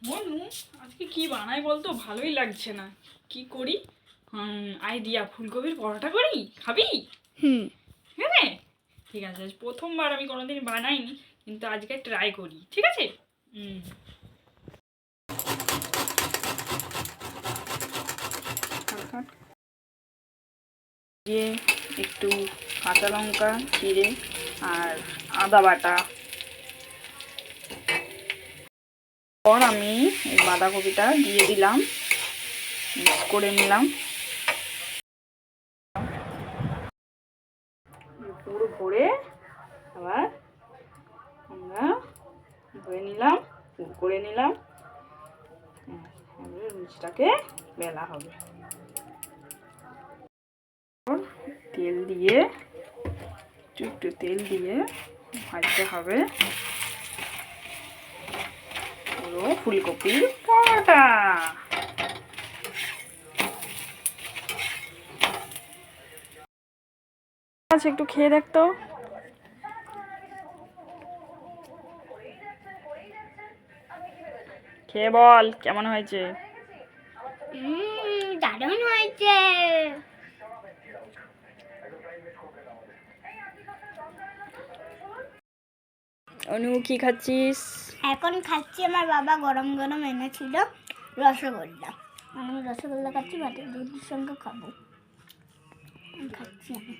মনু আজকে কি বানাই বলতো, ভালোই লাগছে না। কি করি? আইডিয়া, ফুলকপির পরোটা করি, খাবি? হ্যাঁ ঠিক আছে, আজ প্রথমবার, আমি কোনোদিন বানাইনি, কিন্তু আজকে ট্রাই করি, ঠিক আছে? দিয়ে একটু কাঁচা লঙ্কা চিড়ে আর আদা বাটা, পর আমি এই বাঁধাকপিটা দিয়ে দিলাম, মিক্স করে নিলাম, পুরো ভরে আবার আমরা ধরে নিলাম, পুর করে নিলাম। এবারে লুচিটাকে বেলা হবে, তেল দিয়ে একটু তেল দিয়ে ভাজতে হবে পুরো ফুলকপির পরোটা। আচ্ছা, একটু খেয়ে দেখতো। খেয়ে বল কেমন হয়েছে। দারুণ হয়েছে। অনু কি খাচ্ছিস? এখন খাচ্ছি, আমার বাবা গরম গরম এনেছিল রসগোল্লা। আমি রসগোল্লা খাচ্ছি, ভাতের দুধের সঙ্গে খাবো। খাচ্ছি আমি।